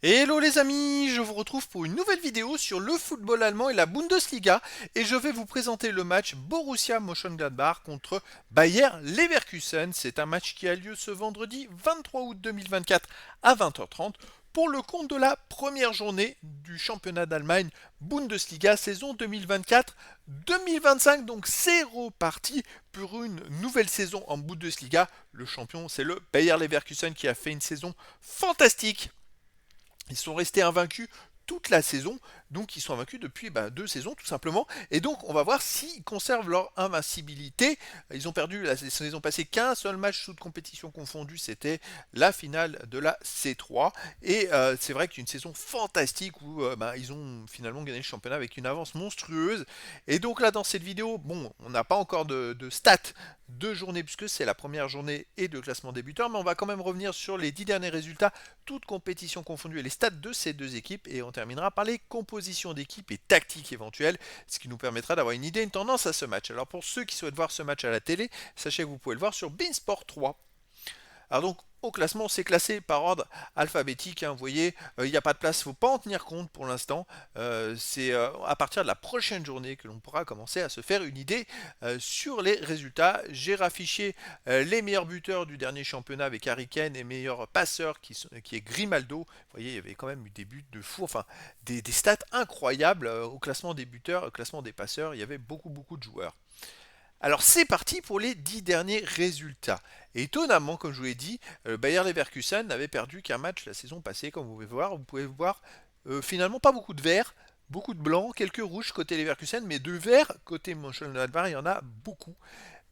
Hello les amis, je vous retrouve pour une nouvelle vidéo sur le football allemand et la Bundesliga et je vais vous présenter le match Borussia Mönchengladbach contre Bayer Leverkusen. C'est un match qui a lieu ce vendredi 23 août 2024 à 20h30 pour le compte de la première journée du championnat d'Allemagne Bundesliga saison 2024-2025. Donc c'est reparti pour une nouvelle saison en Bundesliga. Le champion c'est le Bayer Leverkusen qui a fait une saison fantastique. Ils sont restés invaincus toute la saison, donc ils sont invaincus depuis 2 saisons tout simplement, et donc on va voir s'ils conservent leur invincibilité. Ils ont perdu la saison passée qu'un seul match toute compétition confondue, c'était la finale de la C3, et c'est vrai qu'une saison fantastique où ils ont finalement gagné le championnat avec une avance monstrueuse, et donc là dans cette vidéo, bon, on n'a pas encore de stats de journée puisque c'est la première journée et de classement débuteur, mais on va quand même revenir sur les 10 derniers résultats, toutes compétitions confondues et les stats de ces deux équipes, et on terminera par les compositions d'équipes et tactiques éventuelles, ce qui nous permettra d'avoir une idée, une tendance à ce match. Alors pour ceux qui souhaitent voir ce match à la télé, sachez que vous pouvez le voir sur Beansport 3. Alors donc au classement, c'est classé par ordre alphabétique. Hein, vous voyez, il n'y a pas de place, il ne faut pas en tenir compte pour l'instant. C'est à partir de la prochaine journée que l'on pourra commencer à se faire une idée sur les résultats. J'ai raffiché les meilleurs buteurs du dernier championnat avec Harry Kane et meilleurs passeurs qui est Grimaldo. Vous voyez, il y avait quand même eu des buts de fou, enfin des stats incroyables au classement des buteurs, au classement des passeurs. Il y avait beaucoup de joueurs. Alors c'est parti pour les 10 derniers résultats. Et étonnamment, comme je vous l'ai dit, Bayer Leverkusen n'avait perdu qu'un match la saison passée, comme vous pouvez voir finalement pas beaucoup de verts, beaucoup de blancs, quelques rouges côté Leverkusen, mais de verts côté Mönchengladbach, il y en a beaucoup.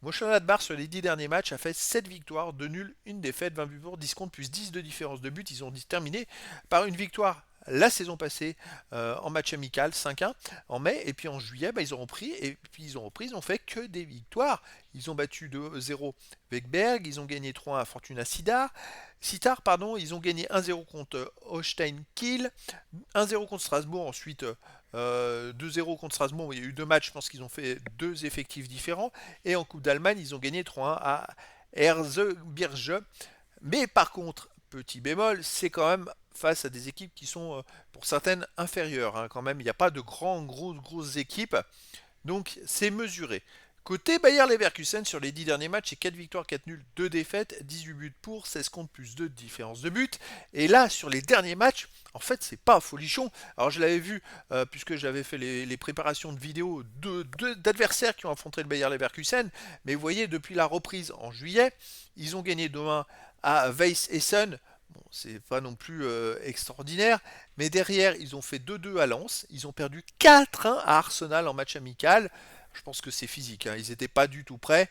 Mönchengladbach sur les 10 derniers matchs a fait 7 victoires, 2 nuls, une défaite, 20 buts pour, 10 contre, plus 10 de différence de but. Ils ont terminé par une victoire la saison passée en match amical 5-1 en mai, et puis en juillet ils ont repris, et puis ils ont fait que des victoires. Ils ont battu 2-0 Wegberg, ils ont gagné 3-1 à Fortuna Sittard, pardon, ils ont gagné 1-0 contre Holstein Kiel, 1-0 contre Strasbourg, ensuite 2-0 contre Strasbourg. Il y a eu deux matchs, je pense qu'ils ont fait deux effectifs différents, et en Coupe d'Allemagne ils ont gagné 3-1 à Erzgebirge. Mais par contre, petit bémol, c'est quand même face à des équipes qui sont pour certaines inférieures. Hein, quand même, il n'y a pas de grosses équipes. Donc c'est mesuré. Côté Bayer Leverkusen, sur les 10 derniers matchs, c'est 4 victoires, 4 nuls, 2 défaites, 18 buts pour, 16 contre plus 2 de différence de but. Et là, sur les derniers matchs, en fait, c'est pas folichon. Alors je l'avais vu, puisque j'avais fait les préparations de vidéos d'adversaires qui ont affronté le Bayer Leverkusen. Mais vous voyez, depuis la reprise en juillet, ils ont gagné 2-1 à Weiss Essen. Bon, c'est pas non plus extraordinaire, mais derrière, ils ont fait 2-2 à Lens, ils ont perdu 4-1 à Arsenal en match amical. Je pense que c'est physique, hein. Ils n'étaient pas du tout prêts,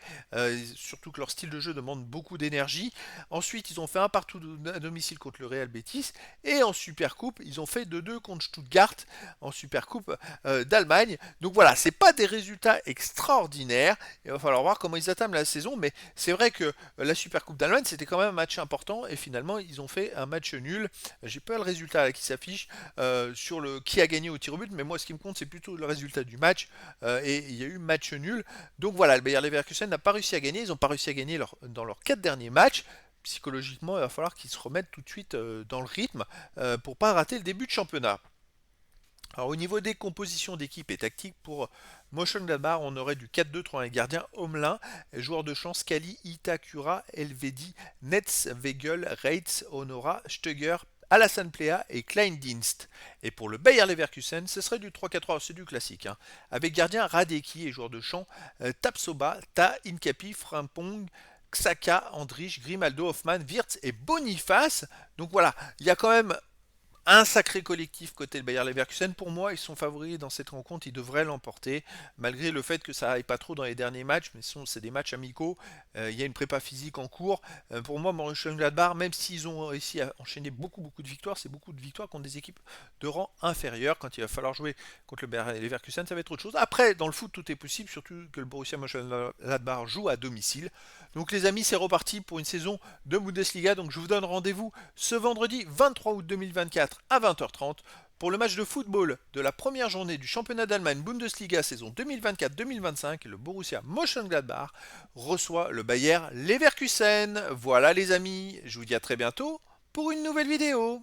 surtout que leur style de jeu demande beaucoup d'énergie. Ensuite, ils ont fait un partout à domicile contre le Real Betis, et en Supercoupe, ils ont fait 2-2 contre Stuttgart en Supercoupe d'Allemagne. Donc voilà, c'est pas des résultats extraordinaires. Il va falloir voir comment ils attament la saison, mais c'est vrai que la Supercoupe d'Allemagne, c'était quand même un match important, et finalement, ils ont fait un match nul. J'ai pas le résultat là qui s'affiche sur le qui a gagné au tir au but, mais moi, ce qui me compte, c'est plutôt le résultat du match, et il y a eu match nul. Donc voilà, le Bayer Leverkusen n'a pas réussi à gagner. Ils n'ont pas réussi à gagner dans leurs 4 derniers matchs. Psychologiquement, il va falloir qu'ils se remettent tout de suite dans le rythme pour pas rater le début de championnat. Alors au niveau des compositions d'équipe et tactique pour Mönchengladbach, on aurait du 4-2-3 un gardien Homelin, joueur de champ Scali, Itakura, Elvedi, Netz, Wegel, Reitz, Honora, Stöger, Alassane Plea et Kleindienst. Et pour le Bayer Leverkusen, ce serait du 3-4-3, c'est du classique, hein, avec gardien Radeki et joueur de champ Tapsoba, Ta, Incapi, Frimpong, Xhaka, Andrich, Grimaldo, Hoffmann, Wirtz et Boniface. Donc voilà, il y a quand même un sacré collectif côté le Bayer Leverkusen. Pour moi, ils sont favoris dans cette rencontre, ils devraient l'emporter, malgré le fait que ça aille pas trop dans les derniers matchs, mais c'est des matchs amicaux, il y a une prépa physique en cours. Pour moi, Mönchengladbach, même s'ils ont réussi à enchaîner beaucoup de victoires, c'est beaucoup de victoires contre des équipes de rang inférieur. Quand il va falloir jouer contre le Bayer Leverkusen, ça va être autre chose. Après, dans le foot, tout est possible, surtout que le Borussia Mönchengladbach joue à domicile. Donc les amis, c'est reparti pour une saison de Bundesliga. Donc je vous donne rendez-vous ce vendredi 23 août 2024 à 20h30 pour le match de football de la première journée du championnat d'Allemagne Bundesliga saison 2024-2025. Le Borussia Mönchengladbach reçoit le Bayer Leverkusen. Voilà les amis, je vous dis à très bientôt pour une nouvelle vidéo.